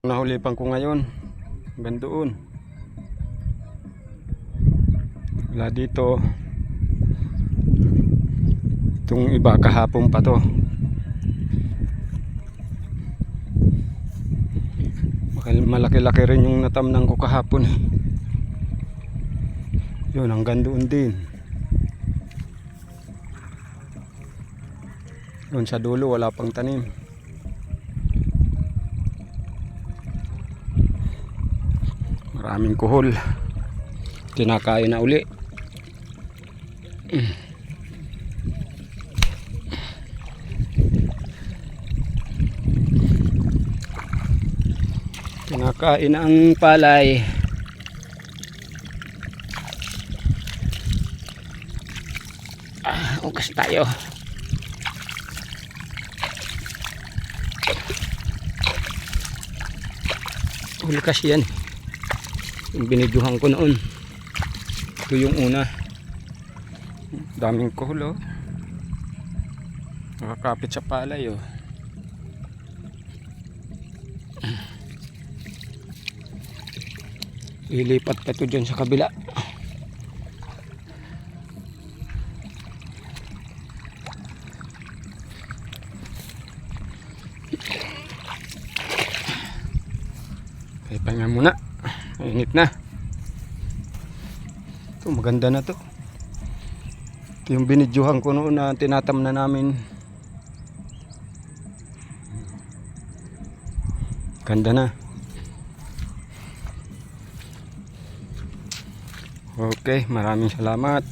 Nahulipan ko ngayon hanggang doon. Wala dito. Itong iba kahapon pa to. Malaki-laki rin yung natamnan ko kahapon. Yun, hanggang doon din. Yun sa dulo wala pang tanim. Maraming kuhol. Tinakain na uli. Tinakain na ang palay. Ugas tayo. Huli kasi yan. Yung binidyohan ko noon. Ito yung una. Daming kuhol, oh. Nakakapit sa palay, oh. Ilipat pa ito dyan sa kabila. Kaya pahinga muna. Mainit na. Ito maganda na to. Ito yung binidyohan ko noon na tinatam na namin. Ganda na. Okay, maraming salamat.